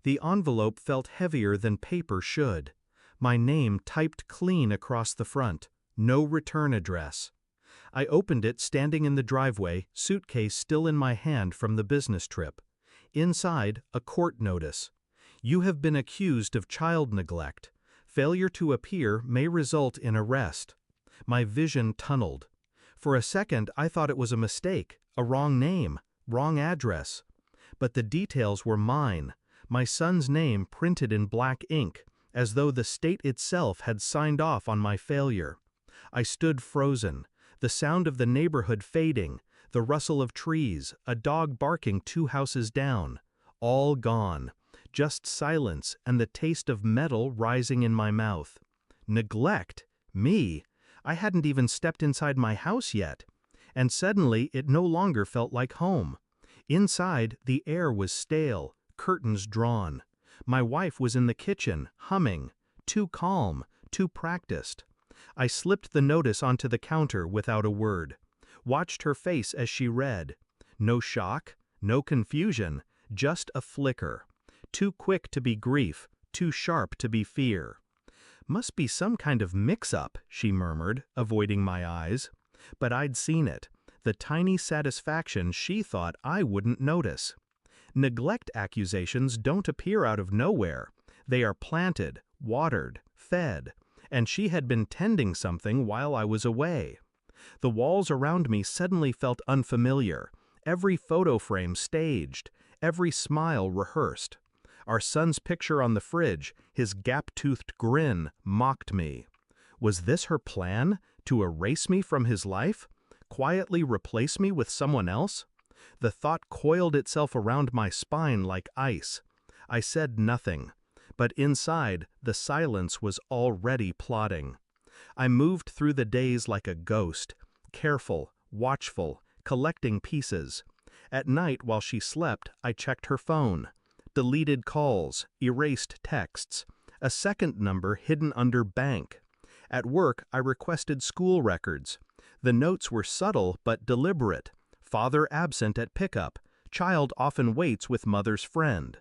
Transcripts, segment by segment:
The envelope felt heavier than paper should. My name typed clean across the front. No return address. I opened it standing in the driveway, suitcase still in my hand from the business trip. Inside, a court notice. You have been accused of child neglect. Failure to appear may result in arrest. My vision tunneled. For a second, I thought it was a mistake, a wrong name, wrong address. But the details were mine, my son's name printed in black ink, as though the state itself had signed off on my failure. I stood frozen, the sound of the neighborhood fading, the rustle of trees, a dog barking 2 houses down. All gone. Just silence and the taste of metal rising in my mouth. Neglect? Me? I hadn't even stepped inside my house yet. And suddenly it no longer felt like home. Inside, the air was stale, curtains drawn. My wife was in the kitchen, humming. Too calm, too practiced. I slipped the notice onto the counter without a word. Watched her face as she read. No shock, no confusion, just a flicker. Too quick to be grief, too sharp to be fear. Must be some kind of mix-up, she murmured, avoiding my eyes. But I'd seen it, the tiny satisfaction she thought I wouldn't notice. Neglect accusations don't appear out of nowhere. They are planted, watered, fed, and she had been tending something while I was away. The walls around me suddenly felt unfamiliar, every photo frame staged, every smile rehearsed. Our son's picture on the fridge, his gap-toothed grin, mocked me. Was this her plan, to erase me from his life? Quietly replace me with someone else? The thought coiled itself around my spine like ice. I said nothing, but inside, the silence was already plotting. I moved through the days like a ghost, careful, watchful, collecting pieces. At night, while she slept, I checked her phone. Deleted calls, erased texts, a second number hidden under bank. At work, I requested school records. The notes were subtle but deliberate. Father absent at pickup. Child often waits with mother's friend.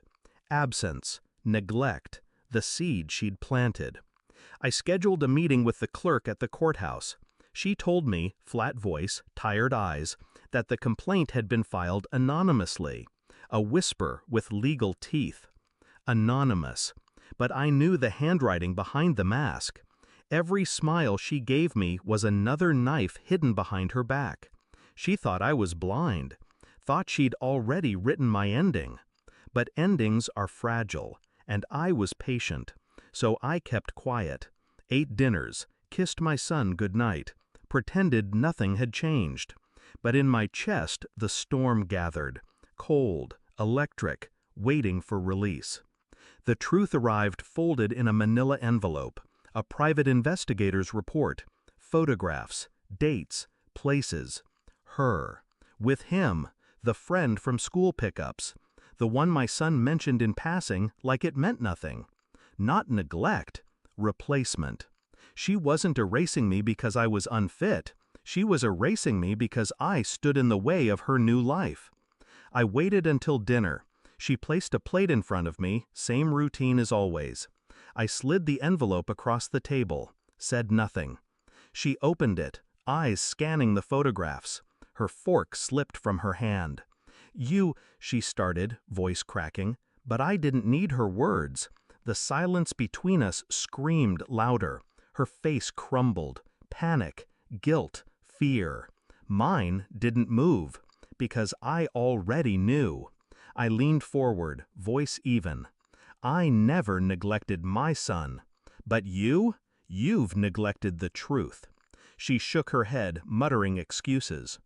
Absence, neglect, the seed she'd planted. I scheduled a meeting with the clerk at the courthouse. She told me, flat voice, tired eyes, that the complaint had been filed anonymously. A whisper with legal teeth. Anonymous. But I knew the handwriting behind the mask. Every smile she gave me was another knife hidden behind her back. She thought I was blind, thought she'd already written my ending. But endings are fragile, and I was patient, so I kept quiet, ate dinners, kissed my son goodnight, pretended nothing had changed. But in my chest the storm gathered, cold, electric, waiting for release. The truth arrived folded in a manila envelope, a private investigator's report, photographs, dates, places. Her. With him, the friend from school pickups, the one my son mentioned in passing like it meant nothing. Not neglect, replacement. She wasn't erasing me because I was unfit. She was erasing me because I stood in the way of her new life. I waited until dinner. She placed a plate in front of me, same routine as always. I slid the envelope across the table, said nothing. She opened it, eyes scanning the photographs. Her fork slipped from her hand. She started, voice cracking, but I didn't need her words. The silence between us screamed louder. Her face crumbled. Panic, guilt, fear. Mine didn't move, because I already knew. I leaned forward, voice even. I never neglected my son. But you've neglected the truth. She shook her head, muttering excuses.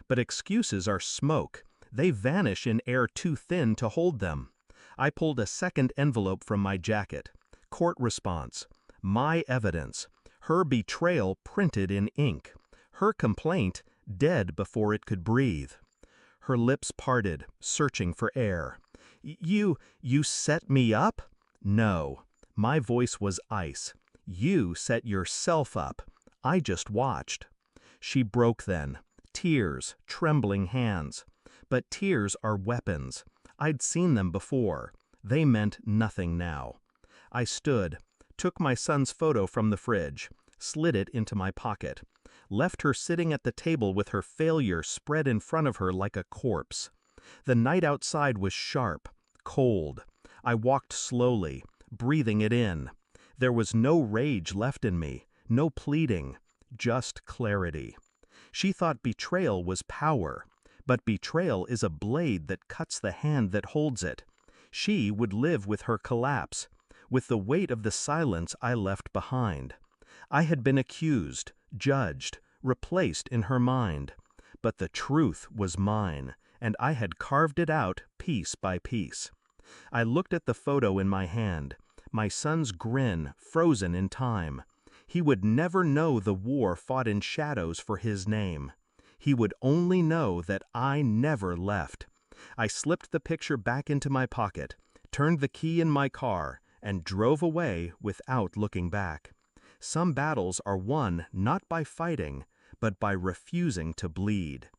But excuses are smoke. They vanish in air too thin to hold them. I pulled a second envelope from my jacket. Court response. My evidence. Her betrayal printed in ink. Her complaint dead before it could breathe. Her lips parted, searching for air. You set me up? No. My voice was ice. You set yourself up. I just watched. She broke then. Tears, trembling hands. But tears are weapons. I'd seen them before. They meant nothing now. I stood, took my son's photo from the fridge, slid it into my pocket, left her sitting at the table with her failure spread in front of her like a corpse. The night outside was sharp, cold. I walked slowly, breathing it in. There was no rage left in me, no pleading, just clarity. She thought betrayal was power, but betrayal is a blade that cuts the hand that holds it. She would live with her collapse, with the weight of the silence I left behind. I had been accused, judged, replaced in her mind. But the truth was mine, and I had carved it out piece by piece. I looked at the photo in my hand, my son's grin frozen in time. He would never know the war fought in shadows for his name. He would only know that I never left. I slipped the picture back into my pocket, turned the key in my car, and drove away without looking back. Some battles are won not by fighting, but by refusing to bleed.